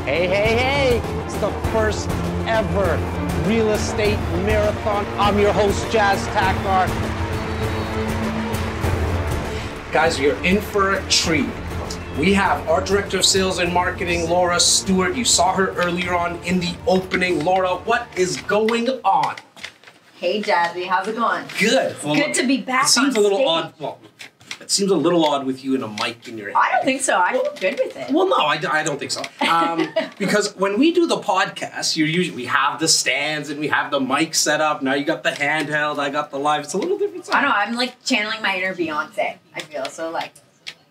Hey, hey, hey! It's the first ever real estate marathon. I'm your host, Jas Takhar. Guys, you're in for a treat. We have our Director of Sales and Marketing, Laura Stewart. You saw her earlier on in the opening. Laura, what is going on? Hey, Jazzy, how's it going? Good. Well, good to be back. It seems a little odd. Well, it seems a little odd with you and a mic in your hand. I don't think so. I'm good with it. Well, no, I don't think so. Because when we do the podcast, we have the stands and we have the mic set up. Now you got the handheld. I got the live. It's a little different. I know. I'm like channeling my inner Beyonce. I feel so like.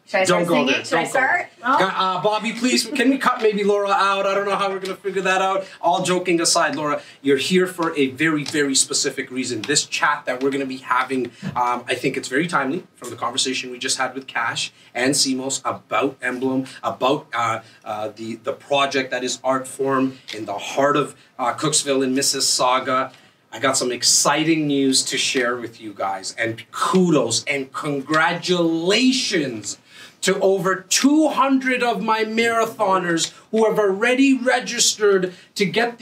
Should I start singing? Should I start? No? Bobby, please, can we cut maybe Laura out? I don't know how we're going to figure that out. All joking aside, Laura, you're here for a very, very specific reason. This chat that we're going to be having, I think it's very timely from the conversation we just had with Cash and Simos about Emblem, about the project that is Artform in the heart of Cooksville and Mississauga. I got some exciting news to share with you guys, and kudos and congratulations to over 200 of my marathoners who have already registered to get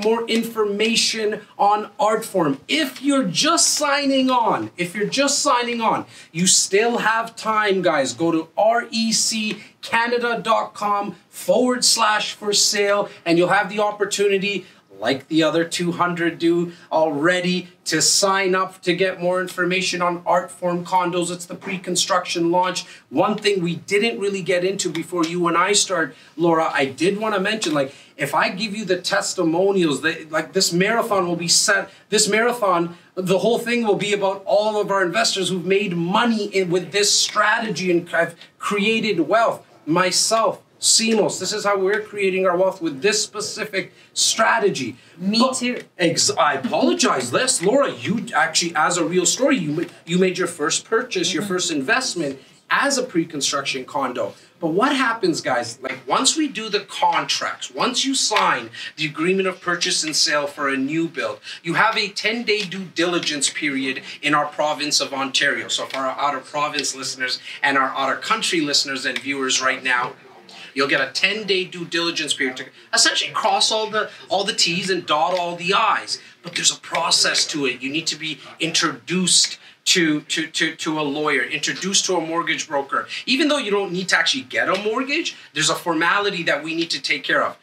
more information on Artform. If you're just signing on, you still have time, guys. Go to reccanada.com/for-sale, and you'll have the opportunity, like the other 200 do already, to sign up to get more information on Artform condos. It's the pre-construction launch. One thing we didn't really get into before you and I start, Laura, I did want to mention, like, if I give you the testimonials, this marathon will be set. This marathon, the whole thing will be about all of our investors who've made money with this strategy and have created wealth. Myself, Simos, this is how we're creating our wealth with this specific strategy. Me too. I apologize, Laura, you actually, as a real story, you made your first purchase, your first investment as a pre-construction condo. But what happens, guys, like once we do the contracts, once you sign the agreement of purchase and sale for a new build, you have a 10-day due diligence period in our province of Ontario. So for our out-of-province listeners and our out-of-country listeners and viewers right now, you'll get a 10-day due diligence period to essentially cross all the T's and dot all the I's. But there's a process to it. You need to be introduced to a lawyer, introduced to a mortgage broker. Even though you don't need to actually get a mortgage, there's a formality that we need to take care of.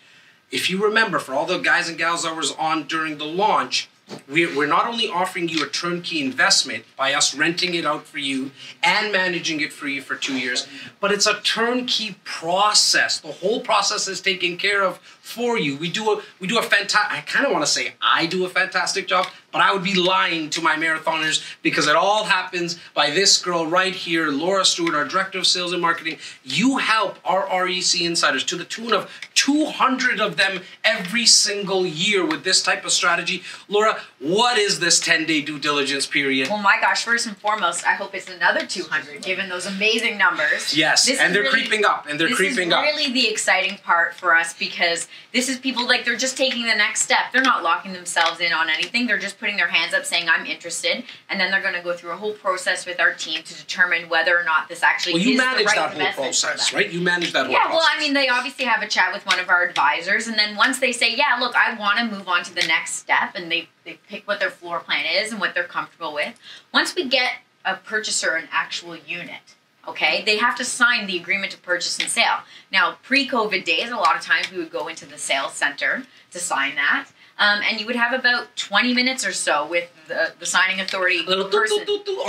If you remember, for all the guys and gals that was on during the launch, we're not only offering you a turnkey investment by us renting it out for you and managing it for you for 2 years, but it's a turnkey process. The whole process is taken care of for you. We do a fantastic, I kind of want to say I do a fantastic job, but I would be lying to my marathoners because it all happens by this girl right here, Laura Stewart, our Director of Sales and Marketing. You help our REC insiders to the tune of 200 of them every single year with this type of strategy. Laura, what is this 10-day due diligence period? Well, my gosh, first and foremost, I hope it's another 200, given those amazing numbers. Yes, and they're creeping up, and they're creeping up. This is really the exciting part for us, because this is people, like, they're just taking the next step. They're not locking themselves in on anything. They're just putting their hands up saying, I'm interested, and then they're going to go through a whole process with our team to determine whether or not this actually is the right investment. Well, you manage that whole process, right? You manage that whole process. Yeah, well, I mean, they obviously have a chat with one of our advisors, and then once they say, yeah, look, I want to move on to the next step, and they pick what their floor plan is and what they're comfortable with. Once we get a purchaser an actual unit, okay, they have to sign the agreement to purchase and sale. Now, pre-COVID days, a lot of times we would go into the sales center to sign that. And you would have about 20 minutes or so with the signing authority person. On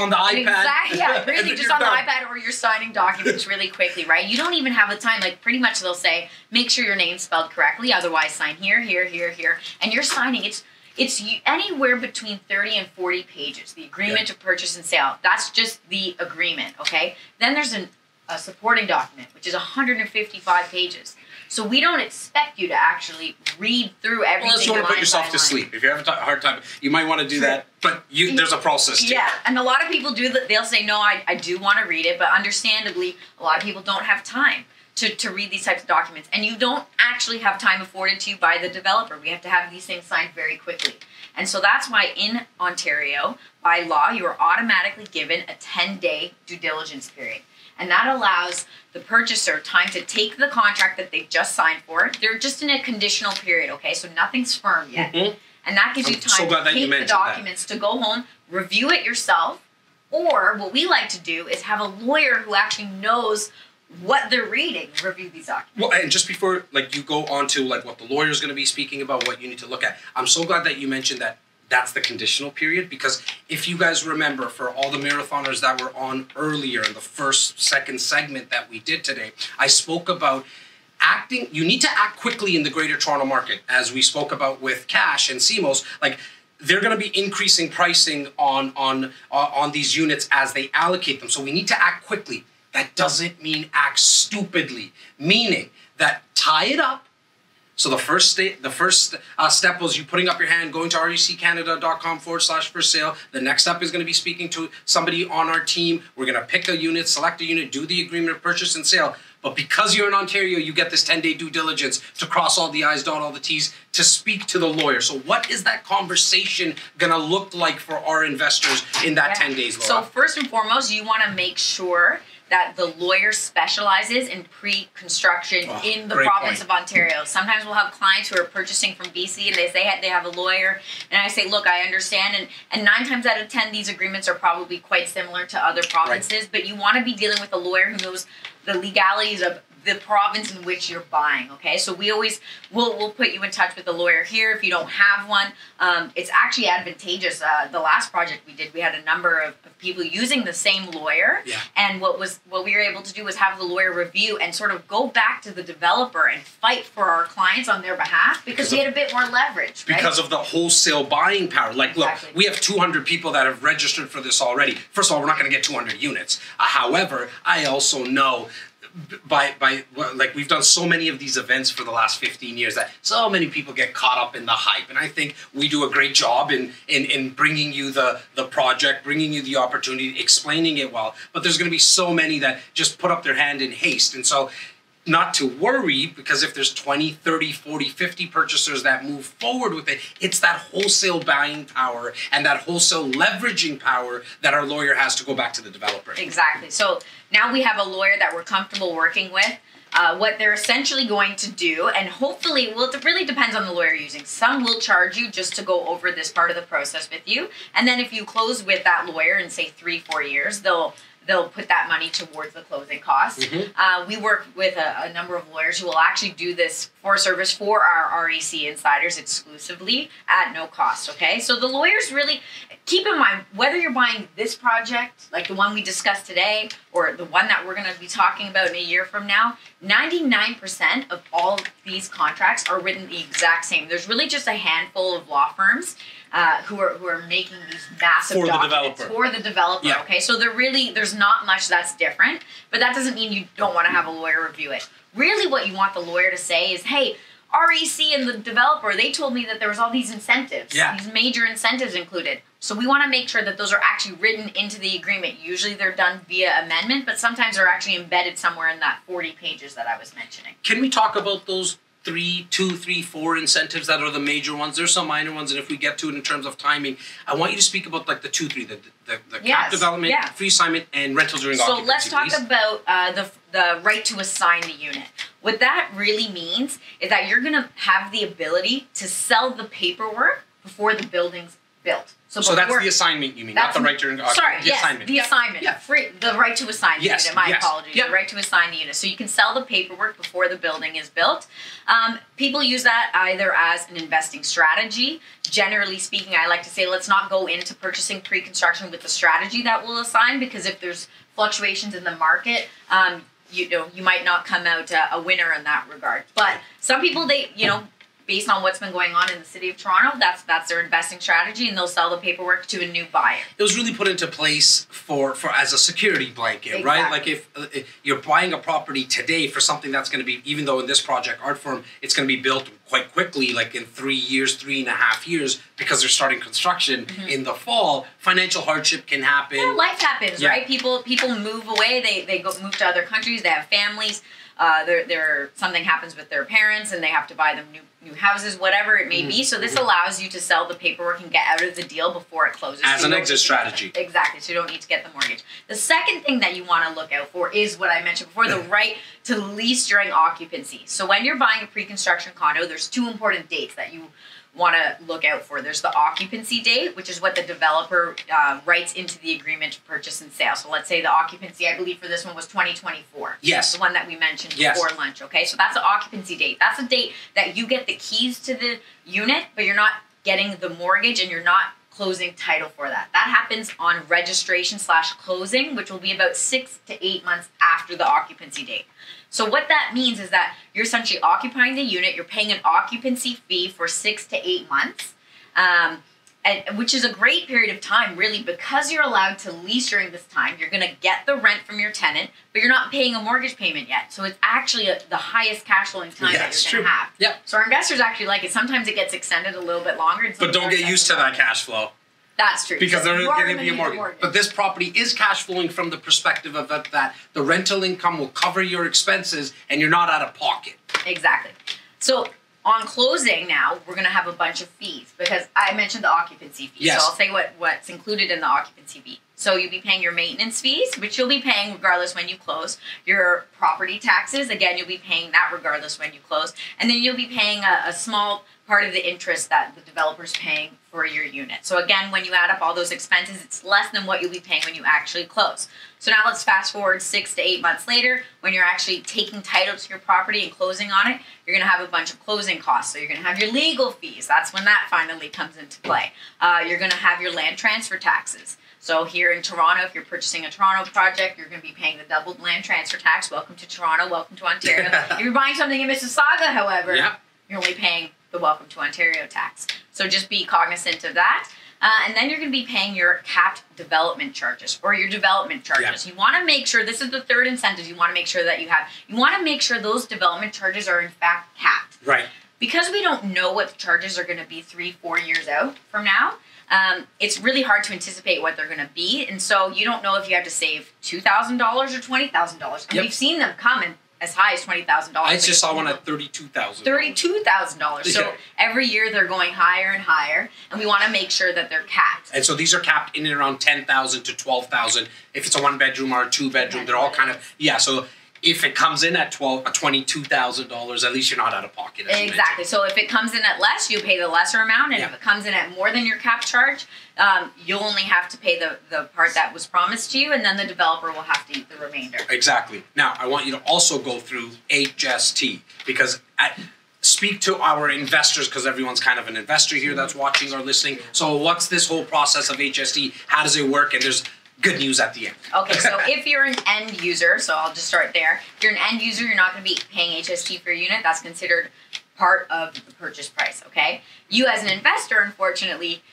the iPad. Exactly, yeah, really, just on the iPad, or you're signing documents really quickly, right? You don't even have the time. Like, pretty much they'll say, make sure your name's spelled correctly, otherwise sign here, here, here, here. And you're signing, it's anywhere between 30 and 40 pages, the agreement to purchase and sale. That's just the agreement, okay? Then there's a supporting document, which is 155 pages. So we don't expect you to actually read through everything. Unless you want to put yourself to sleep. If you have a hard time, you might want to do that. But there's a process too. Yeah, and a lot of people do that. They'll say, no, I do want to read it. But understandably, a lot of people don't have time to read these types of documents. And you don't actually have time afforded to you by the developer. We have to have these things signed very quickly. And so that's why in Ontario, by law, you are automatically given a 10-day due diligence period. And that allows the purchaser time to take the contract that they've just signed for. They're just in a conditional period, okay? So nothing's firm yet. And that gives you time to take the documents, to go home, review it yourself, or what we like to do is have a lawyer who actually knows what they're reading, review these documents. Well, and just before you go on to what the lawyer is going to be speaking about, what you need to look at, I'm so glad that you mentioned that that's the conditional period, because if you guys remember, for all the marathoners that were on earlier in the second segment that we did today, I spoke about acting. You need to act quickly in the Greater Toronto market, as we spoke about with Cash and CMOS. They're going to be increasing pricing on these units as they allocate them. So we need to act quickly. That doesn't mean act stupidly, meaning that tie it up. So the first step was you putting up your hand, going to reccanada.com/for sale. The next step is going to be speaking to somebody on our team. We're going to pick a unit, select a unit, do the agreement of purchase and sale. But because you're in Ontario, you get this 10-day due diligence to cross all the I's, dot all the T's, to speak to the lawyer. So what is that conversation going to look like for our investors in that 10 days, Laura? So first and foremost, you want to make sure that the lawyer specializes in pre-construction in the province of Ontario. Sometimes we'll have clients who are purchasing from BC and they say they have a lawyer, and I say, look, I understand, and 9 times out of 10 these agreements are probably quite similar to other provinces, but you want to be dealing with a lawyer who knows the legalities of the province in which you're buying, okay? So we'll put you in touch with a lawyer here if you don't have one. It's actually advantageous. The last project we did, we had a number of people using the same lawyer, and what we were able to do was have the lawyer review and sort of go back to the developer and fight for our clients on their behalf, because we had a bit more leverage, right? Because of the wholesale buying power. Look, we have 200 people that have registered for this already. First of all, we're not going to get 200 units. However, I also know we've done so many of these events for the last 15 years that so many people get caught up in the hype, and I think we do a great job in bringing you the project, bringing you the opportunity, explaining it well, but there's going to be so many that just put up their hand in haste. And so not to worry, because if there's 20, 30, 40, 50 purchasers that move forward with it, it's that wholesale buying power and that wholesale leveraging power that our lawyer has to go back to the developer. Exactly. So now we have a lawyer that we're comfortable working with. What they're essentially going to do, and hopefully, it really depends on the lawyer you're using. Some will charge you just to go over this part of the process with you, and then if you close with that lawyer in, say, 3-4 years, they'll put that money towards the closing costs. We work with a number of lawyers who will actually do this for service for our REC insiders exclusively at no cost, okay? So the lawyers really, keep in mind, whether you're buying this project, like the one we discussed today, or the one that we're going to be talking about in a year from now, 99% of all these contracts are written the exact same. There's really just a handful of law firms who are making these massive documents for the developer. Okay, so there's not much that's different, but that doesn't mean you don't want to have a lawyer review it. Really, what you want the lawyer to say is, hey, REC and the developer, they told me that there was all these incentives, these major incentives included. So we want to make sure that those are actually written into the agreement. Usually they're done via amendment, but sometimes they're actually embedded somewhere in that 40 pages that I was mentioning. Can we talk about those 2, 3, 4 incentives that are the major ones? There's some minor ones, and if we get to it in terms of timing, I want you to speak about the 2, 3, the cap development, free assignment, and rental during occupancy. So let's talk about the right to assign the unit. What that really means is that you're going to have the ability to sell the paperwork before the building's built. So that's the assignment, you mean, not the right to assignment. Sorry, the assignment. The right to assign the unit. My apologies. The right to assign the unit. So you can sell the paperwork before the building is built. People use that either as an investing strategy. Generally speaking, I like to say let's not go into purchasing pre-construction with the strategy that we'll assign, because if there's fluctuations in the market, you might not come out a winner in that regard. But some people, based on what's been going on in the city of Toronto, that's their investing strategy, and they'll sell the paperwork to a new buyer. It was really put into place for as a security blanket, right? Like if you're buying a property today for something that's going to be, even though in this project, Art Firm, it's going to be built quite quickly, like in 3 years, 3.5 years, because they're starting construction in the fall, financial hardship can happen. Yeah, life happens, right? People move away, they move to other countries, they have families. something happens with their parents and they have to buy them new houses, whatever it may be. So this allows you to sell the paperwork and get out of the deal before it closes. As an exit strategy. Exactly. So you don't need to get the mortgage. The second thing that you want to look out for is what I mentioned before, the right to lease during occupancy. So when you're buying a pre-construction condo, there's two important dates that you want to look out for. There's the occupancy date, which is what the developer writes into the agreement to purchase and sale. So let's say the occupancy, I believe for this one was 2024. Yes. The one that we mentioned before lunch, okay? So that's the occupancy date. That's a date that you get the keys to the unit, but you're not getting the mortgage and you're not closing title for that. That happens on registration/closing, which will be about 6 to 8 months after the occupancy date. So what that means is that you're essentially occupying the unit, you're paying an occupancy fee for 6 to 8 months, which is a great period of time, really, because you're allowed to lease during this time. You're going to get the rent from your tenant, but you're not paying a mortgage payment yet. So it's actually the highest cash flowing time that you're going to have. Yep. So our investors actually like it. Sometimes it gets extended a little bit longer. But don't get used to that cash flow. That's true. Because they're going to be a mortgage. But this property is cash flowing from the perspective of that the rental income will cover your expenses and you're not out of pocket. Exactly. So on closing now, we're going to have a bunch of fees because I mentioned the occupancy fee. Yes. So I'll say what's included in the occupancy fee. So you'll be paying your maintenance fees, which you'll be paying regardless when you close. Your property taxes, again, you'll be paying that regardless when you close. And then you'll be paying a small part of the interest that the developer's paying for your unit. So again, when you add up all those expenses, it's less than what you'll be paying when you actually close. So now let's fast forward 6 to 8 months later, when you're actually taking title to your property and closing on it, you're going to have a bunch of closing costs. So you're going to have your legal fees. That's when that finally comes into play. You're going to have your land transfer taxes. So here in Toronto, if you're purchasing a Toronto project, you're going to be paying the doubled land transfer tax. Welcome to Toronto. Welcome to Ontario. If you're buying something in Mississauga, however, you're only paying the Welcome to Ontario tax. So just be cognizant of that. And then you're going to be paying your capped development charges or your development charges. You want to make sure, this is the third incentive you want to make sure that you have. You want to make sure those development charges are in fact capped. Right. Because we don't know what the charges are going to be 3-4 years out from now, it's really hard to anticipate what they're going to be. And so you don't know if you have to save $2,000 or $20,000. And we've seen them come in as high as $20,000. I just saw one at $32,000. $32,000. So every year they're going higher and higher, and we want to make sure that they're capped. And so these are capped in and around $10,000 to $12,000. If it's a 1-bedroom or a 2-bedroom, they're all kind of so. If it comes in at $22,000, at least you're not out of pocket. Exactly. So if it comes in at less, you pay the lesser amount, and if it comes in at more than your cap charge, you'll only have to pay the part that was promised to you, and then the developer will have to eat the remainder. Exactly. Now, I want you to also go through HST, because speak to our investors, because everyone's kind of an investor here that's watching or listening. So what's this whole process of HST? How does it work? And there's good news at the end. Okay, so if you're an end user, so I'll just start there. If you're an end user, you're not going to be paying HST for your unit. That's considered part of the purchase price, okay? You as an investor, unfortunately,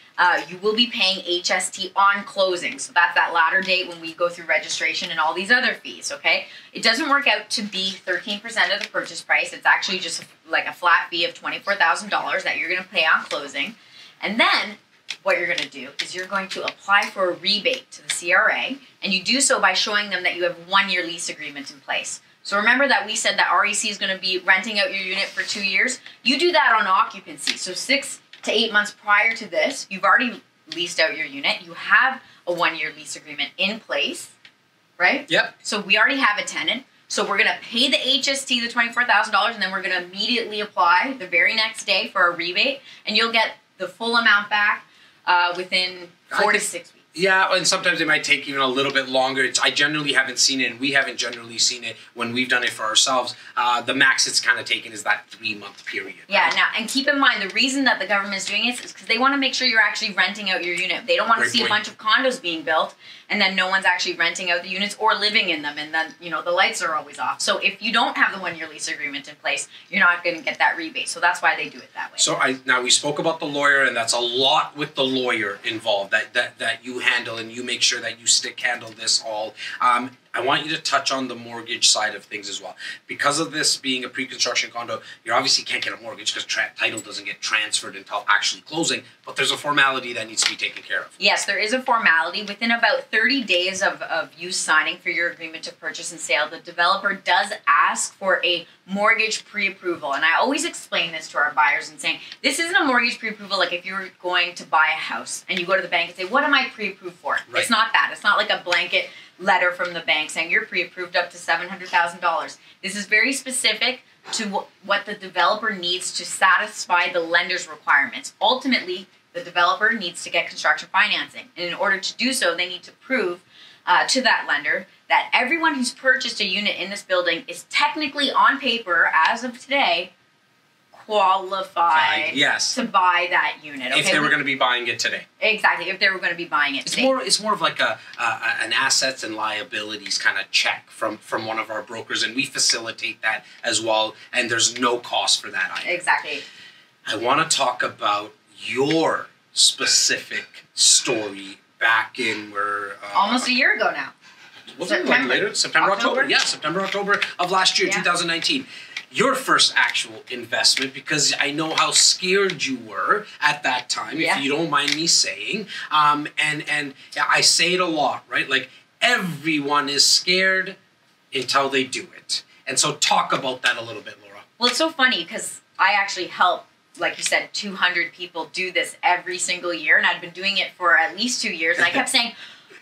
you will be paying HST on closing. So that's that latter date when we go through registration and all these other fees, okay? It doesn't work out to be 13% of the purchase price. It's actually just like a flat fee of $24,000 that you're going to pay on closing. And then what you're going to do is you're going to apply for a rebate to the CRA, and you do so by showing them that you have a 1-year lease agreement in place. So remember that we said that REC is going to be renting out your unit for 2 years? You do that on occupancy. So 6 to 8 months prior to this, you've already leased out your unit. You have a 1-year lease agreement in place, right? Yep. So we already have a tenant. So we're going to pay the HST, the $24,000, and then we're going to immediately apply the very next day for a rebate, and you'll get the full amount back within 4 to 6 weeks. Yeah, and sometimes it might take even a little bit longer. I generally haven't seen it, and we haven't generally seen it when we've done it for ourselves. The max it's kind of taken is that 3-month period. Yeah, now, and keep in mind, the reason that the government is doing it is because they want to make sure you're actually renting out your unit. They don't want to see a bunch of condos being built, and then no one's actually renting out the units or living in them, and then, you know, the lights are always off. So if you don't have the 1-year lease agreement in place, you're not going to get that rebate. So that's why they do it that way. So now we spoke about the lawyer, and that's a lot with the lawyer involved that you handle, and you make sure that you handle this all. I want you to touch on the mortgage side of things as well. Because of this being a pre-construction condo, you obviously can't get a mortgage because title doesn't get transferred until actually closing, but there's a formality that needs to be taken care of. Yes, there is a formality. Within about 30 days of you signing for your agreement to purchase and sale, the developer does ask for a mortgage pre-approval. And I always explain this to our buyers and saying, this isn't a mortgage pre-approval like if you were going to buy a house and you go to the bank and say, what am I pre-approved for? Right. It's not that. It's not like a blanket letter from the bank saying you're pre-approved up to $700,000. This is very specific to what the developer needs to satisfy the lender's requirements. Ultimately, the developer needs to get construction financing. And in order to do so, they need to prove to that lender that everyone who's purchased a unit in this building is technically on paper, as of today, qualified to buy that unit. Okay? If they were going to be buying it today. Exactly, if they were going to be buying it today. It's more of like an assets and liabilities kind of check from one of our brokers, and we facilitate that as well, and there's no cost for that either. Exactly. I want to talk about your specific story back in where... almost a year ago now. Was it like later? September, October? Yeah, September, October of last year, 2019. Your first actual investment, because I know how scared you were at that time, if you don't mind me saying. And I say it a lot, right? Like, everyone is scared until they do it. And so talk about that a little bit, Laura. Well, it's so funny because I actually help, like you said, 200 people do this every single year. And I'd been doing it for at least 2 years. And I kept saying,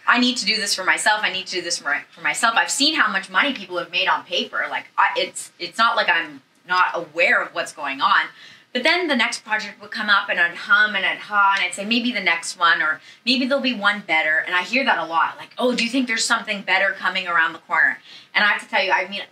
I need to do this for myself. I need to do this for myself. I've seen how much money people have made on paper. Like, it's not like I'm not aware of what's going on. But then the next project would come up and I'd hum and I'd haw and I'd say, maybe the next one, or maybe there'll be one better. And I hear that a lot. Like, oh, do you think there's something better coming around the corner? And I have to tell you, I mean,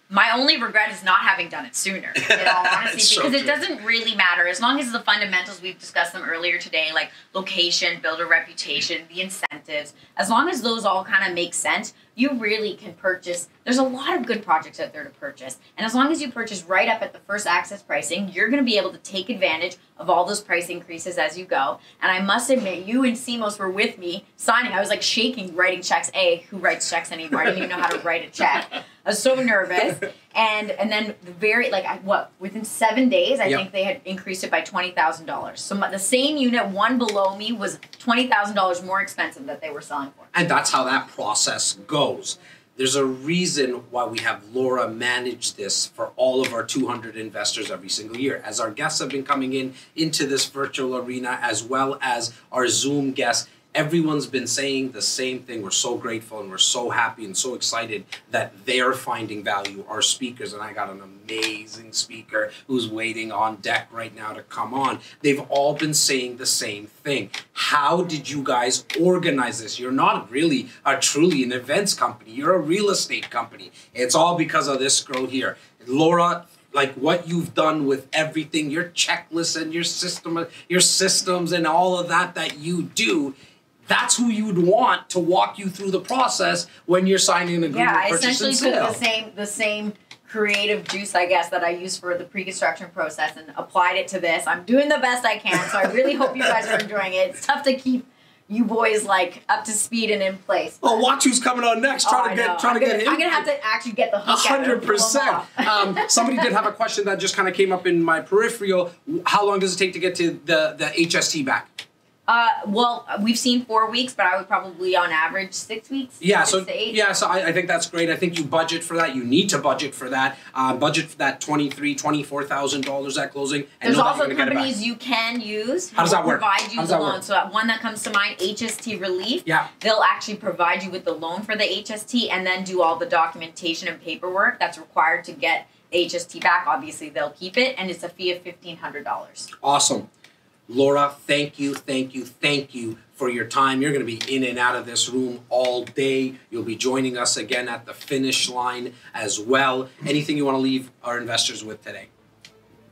my only regret is not having done it sooner, in all honesty, because it doesn't really matter. As long as the fundamentals, we've discussed them earlier today, like location, builder reputation, the incentives, as long as those all kind of make sense, you really can purchase. There's a lot of good projects out there to purchase. And as long as you purchase right up at the first access pricing, you're going to be able to take advantage of all those price increases as you go. And I must admit, you and Simos were with me signing. I was like shaking, writing checks. Who writes checks anymore? I didn't even know how to write a check. I was so nervous. And then within 7 days, I think they had increased it by $20,000. So the same unit, one below me, was $20,000 more expensive that they were selling for. And that's how that process goes. There's a reason why we have Laura manage this for all of our 200 investors every single year. As our guests have been coming into this virtual arena, as well as our Zoom guests, everyone's been saying the same thing. We're so grateful and we're so happy and so excited that they're finding value, our speakers. And I got an amazing speaker who's waiting on deck right now to come on. They've all been saying the same thing. How did you guys organize this? You're not really truly an events company. You're a real estate company. It's all because of this girl here. Laura, like what you've done with everything, your checklists and your systems and all of that you do, that's who you would want to walk you through the process when you're signing an agreement. Yeah, I essentially took the same creative juice, I guess, that I used for the pre-construction process and applied it to this. I'm doing the best I can, so I really hope you guys are enjoying it. It's tough to keep you boys like up to speed and in place. Oh, watch who's coming on next. Trying to get him. I'm gonna have to actually get the hook. 100%. Somebody did have a question that just kind of came up in my peripheral. How long does it take to get to the HST back? Well, we've seen 4 weeks, but I would probably on average 6 weeks. Yeah, 6 to 8. So I think that's great. I think you budget for that. You need to budget for that. Budget for that $24,000 at closing. And there's also companies you can use. How does that work? Provide you the loan. So one that comes to mind, HST Relief. Yeah. They'll actually provide you with the loan for the HST and then do all the documentation and paperwork that's required to get the HST back. Obviously, they'll keep it, and it's a fee of $1,500. Awesome. Laura, thank you for your time. You're going to be in and out of this room all day. You'll be joining us again at the finish line as well. Anything you want to leave our investors with today?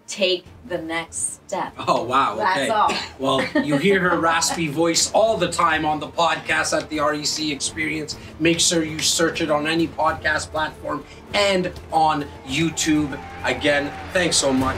Take the next step. Oh, wow. Okay. That's all. Well, you hear her raspy voice all the time on the podcast at the REC Experience. Make sure you search it on any podcast platform and on YouTube. Again, thanks so much.